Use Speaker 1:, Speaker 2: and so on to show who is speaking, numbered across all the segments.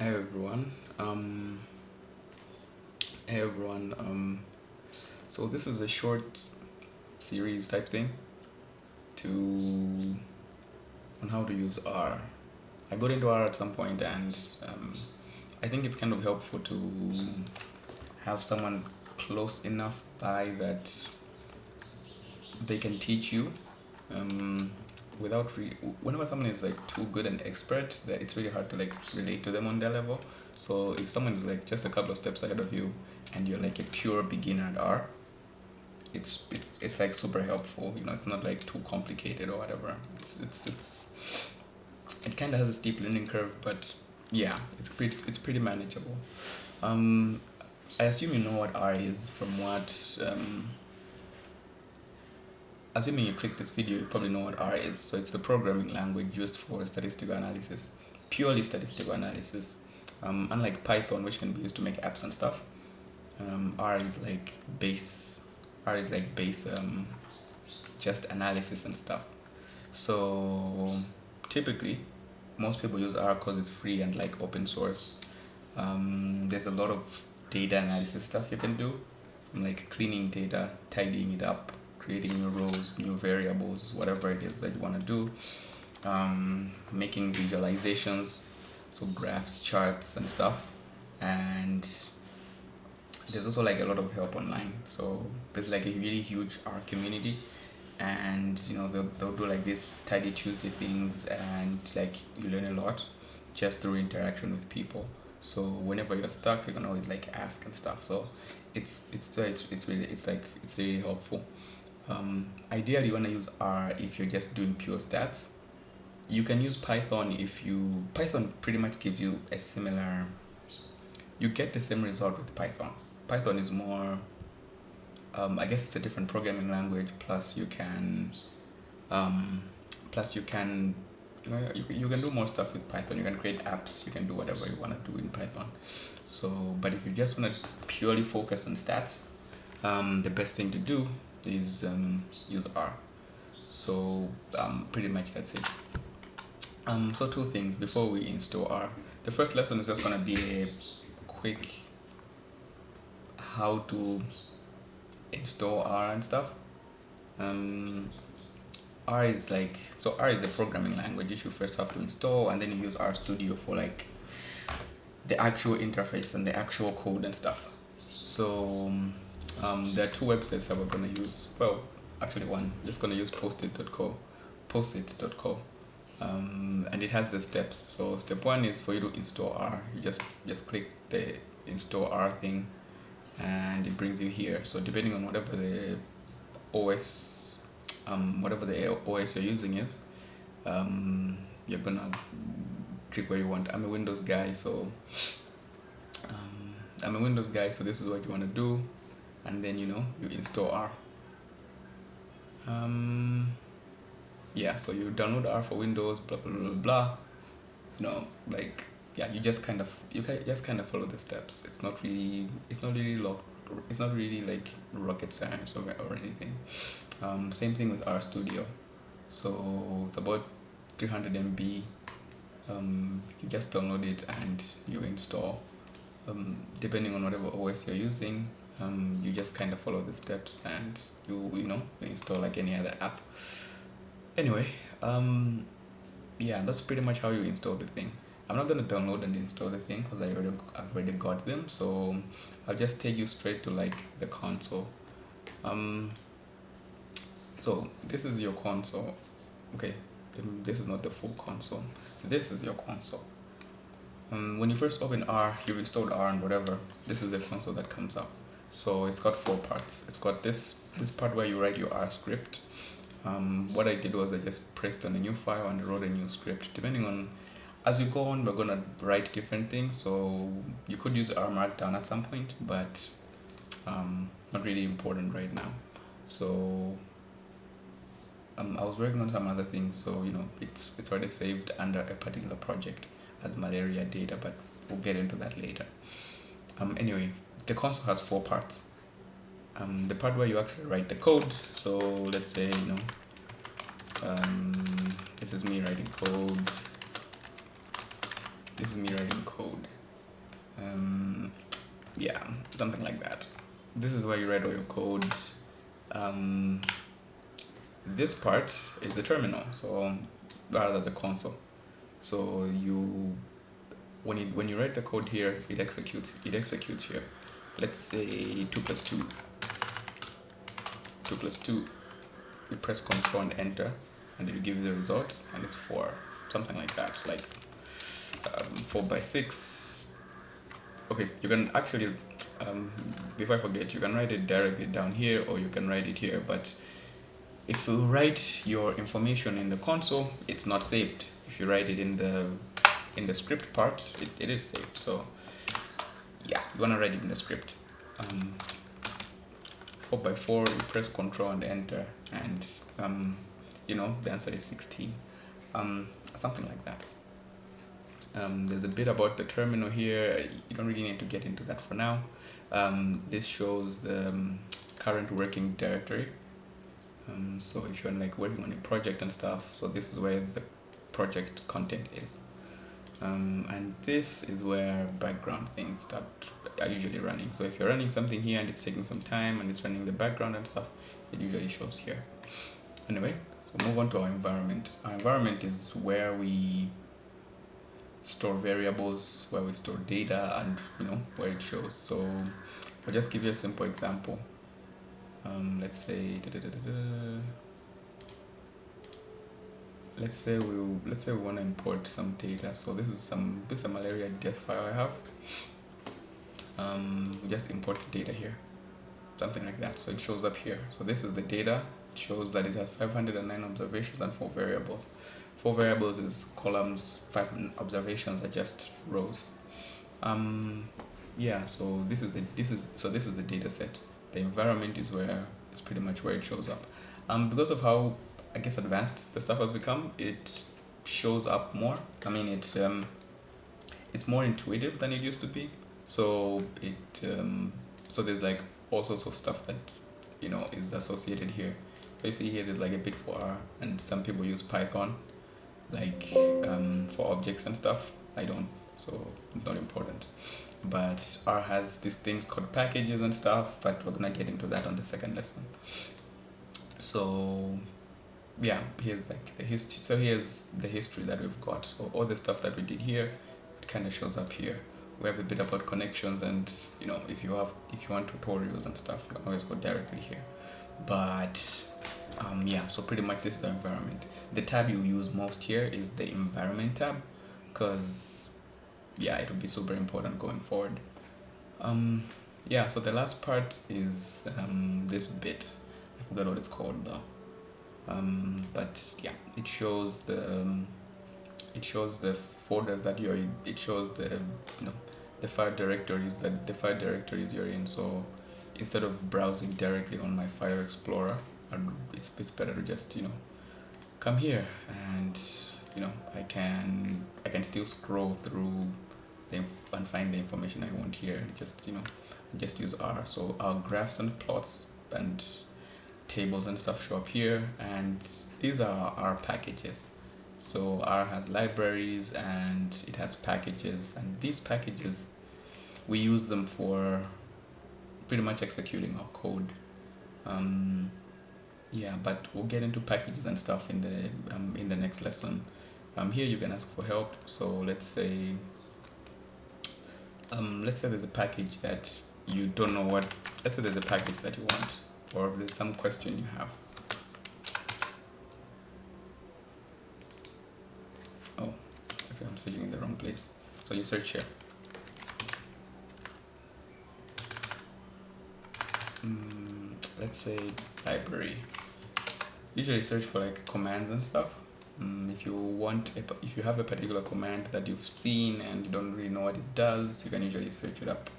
Speaker 1: Hey everyone. Hey everyone. So this is a short series type thing to on how to use R. I got into R at some point, and I think it's kind of helpful to have someone close enough by that they can teach you. Um, without whenever someone is like too good and expert, that it's really hard to like relate to them on their level. So if someone is like just a couple of steps ahead of you and you're like a pure beginner at R, it's like super helpful. It's not like too complicated or whatever. It kind of has a steep learning curve, but yeah, it's pretty manageable. um I assume you know what R is from what assuming you click this video, you probably know what R is. So it's the programming language used for statistical analysis, purely statistical analysis. Unlike Python, which can be used to make apps and stuff, R is like base. R is like base, just analysis and stuff. So typically, most people use R because it's free and like open source. There's a lot of data analysis stuff you can do, like cleaning data, tidying it up, creating new rows, new variables, whatever it is that you want to do, making visualizations, so graphs, charts, and stuff. And there's also like a lot of help online. So there's like a really huge R community, and they'll do like this tidy Tuesday things, and like you learn a lot just through interaction with people. So whenever you're stuck, you can always like ask and stuff. So it's really helpful. Ideally, you want to use R if you're just doing pure stats. You can use Python if Python pretty much gives you a similar. You get the same result with Python. Python is more. I guess it's a different programming language. Plus, you can. Plus, you can. You can do more stuff with Python. You can create apps. You can do whatever you want to do in Python. So, but if you just want to purely focus on stats, the best thing to do is use R. So pretty much that's it. So two things before we install R. The first lesson is just gonna be a quick how to install R and stuff. R is the programming language which you first have to install, and then you use R Studio for like the actual interface and the actual code and stuff. So there are two websites that we're gonna use. Well, actually one. Just gonna use postit.co, and it has the steps. So step one is for you to install R. You just click the install R thing, and it brings you here. So depending on whatever the OS, you're using is, you're gonna click where you want. I'm a Windows guy, so this is what you want to do, and then you install R. So you download R for Windows, blah blah blah blah. You just kind of follow the steps. It's not really like rocket science or anything. Same thing with R Studio. So it's about 300 MB. You just download it and you install. Depending on whatever OS you're using, you just kind of follow the steps, and you install like any other app. Anyway, that's pretty much how you install the thing. I'm not gonna download and install the thing because I've already got them. So I'll just take you straight to like the console. So this is your console. Okay, this is not the full console. This is your console. When you first open R, you've installed R and whatever. This is the console that comes up. So it's got four parts. It's got this part where you write your R script. What I did was I just pressed on a new file and wrote a new script. Depending on, as you go on, we're gonna write different things. So you could use R Markdown at some point, but not really important right now. So I was working on some other things, so it's already saved under a particular project as malaria data, but we'll get into that later. Anyway, the console has four parts. The part where you actually write the code. So let's say this is me writing code. This is me writing code. Yeah, something like that. This is where you write all your code. This part is the terminal, so rather the console. So you, when you write the code here, it executes here. Let's say 2 plus 2. 2 plus 2. You press Control and Enter, and it will give you the result, and it's 4, something like that, like 4 by 6. Okay, you can actually, before I forget, you can write it directly down here, or you can write it here, but if you write your information in the console, it's not saved. If you write it in the script part, it is saved. So yeah, you want to write it in the script. 4 by 4, you press Control and Enter, and the answer is 16. Something like that. There's a bit about the terminal here. You don't really need to get into that for now. This shows the current working directory. So if you're like working on a project and stuff, so this is where the project content is. And this is where background things are usually running. So if you're running something here and it's taking some time and it's running the background and stuff, it usually shows here. Anyway, so move on to our environment. Our environment is where we store variables, where we store data, and where it shows. So I'll just give you a simple example. Let's say we want to import some data. So this is a malaria death file I have. We just import the data here, something like that. So it shows up here. So this is the data. It shows that it has 509 observations and 4 variables. 4 variables is columns, 5 observations are just rows. Yeah, so this is the data set. The environment is pretty much where it shows up. Because of how, I guess, advanced the stuff has become, it shows up more. I mean, it's more intuitive than it used to be. So so there's like all sorts of stuff that is associated here. So you see here there's like a bit for R, and some people use Python like for objects and stuff. I don't, so not important. But R has these things called packages and stuff, but we're gonna get into that on the second lesson. So yeah, here's like the history. So here's the history that we've got. So all the stuff that we did here, it kind of shows up here. We have a bit about connections, and if you want tutorials and stuff, you can always go directly here. But yeah, so pretty much this is the environment. The tab you use most here is the environment tab, because yeah, it will be super important going forward. Yeah, so the last part is this bit. I forgot what it's called though. But yeah, it shows the folders that you're in. It shows the file directories you're in. So instead of browsing directly on my file explorer, it's better to just come here, and I can still scroll through and find the information I want here. Just use R. So our graphs and plots and tables and stuff show up here, and these are our packages. So R has libraries and it has packages, and these packages, we use them for pretty much executing our code. Yeah, but we'll get into packages and stuff in the next lesson. Here you can ask for help. So let's say there's a package that you don't know what. Let's say there's a package that you want, or there's some question you have. Oh, okay, I'm searching in the wrong place. So you search here. Let's say library. Usually search for like commands and stuff. If you have a particular command that you've seen and you don't really know what it does, you can usually search it up.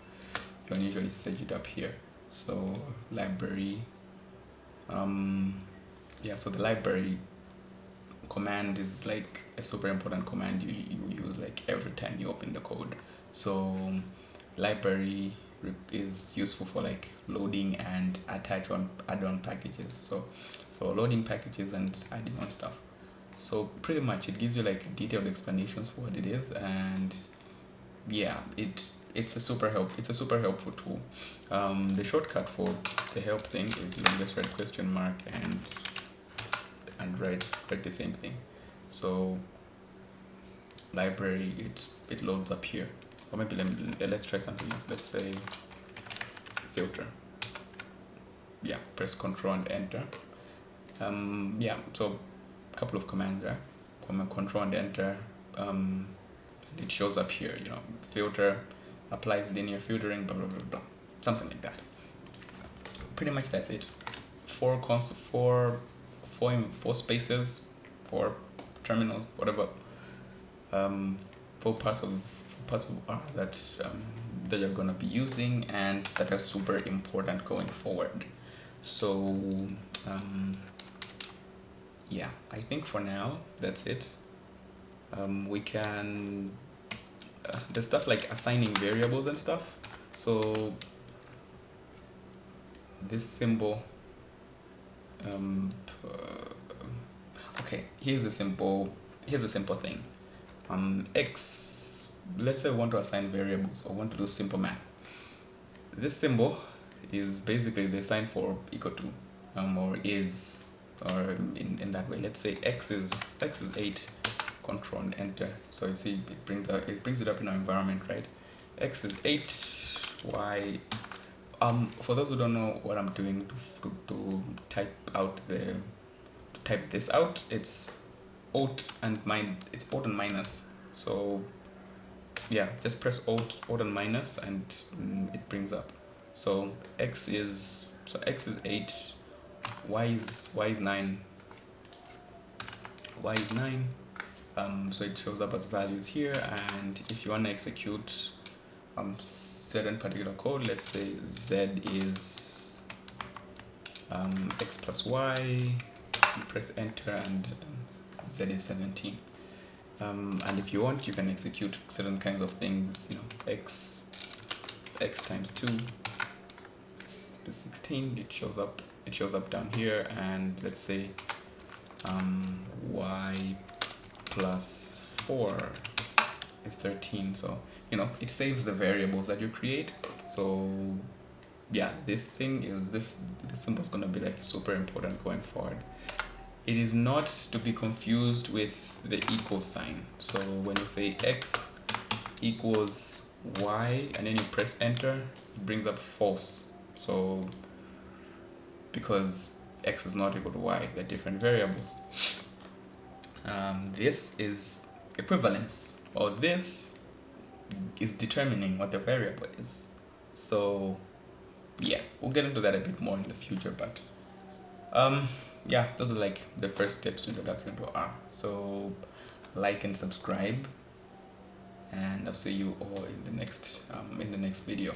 Speaker 1: You can usually search it up here. So library. Yeah, so the library command is like a super important command you use like every time you open the code. So library is useful for like loading and add-on packages. So for loading packages and adding on stuff. So pretty much it gives you like detailed explanations for what it is, and yeah, it's a super helpful tool. The shortcut for the help thing is you can just write question mark and write the same thing. So library, it loads up here. Or maybe let's try something else. Let's say filter. Yeah, press Control and Enter. Yeah, so a couple of commands there. Control and Enter. It shows up here. You know, filter applies linear filtering. Blah blah blah blah. Something like that. Pretty much that's it. Four spaces, 4 terminals, whatever. 4 parts of R that you're gonna be using, and that are super important going forward. So yeah, I think for now that's it. We can the stuff like assigning variables and stuff. So this symbol, okay, here's a simple thing. X, let's say I want to assign variables or want to do simple math. This symbol is basically the sign for equal to, or is, or in that way. Let's say x is 8. Control and Enter. So you see it brings it up in our environment, right? X is 8, y. For those who don't know what I'm doing to type this out, it's Alt and minus. So yeah, just press Alt and minus, and it brings up. So x is 8, y is 9. Y is 9. So it shows up as values here, and if you want to execute certain particular code, let's say z is x plus y, you press Enter, and z is 17. And if you want, you can execute certain kinds of things. You know, x times 2 is 16. It shows up down here, and let's say y plus 4 is 13. So you know, it saves the variables that you create. So yeah, this symbol is going to be like super important going forward. It is not to be confused with the equal sign. So when you say x equals y and then you press Enter, it brings up false. So because x is not equal to y, they're different variables. This is equivalence, or this is determining what the variable is. So yeah, we'll get into that a bit more in the future, but yeah, those are like the first steps to introduction to R. So like and subscribe, and I'll see you all in the next video.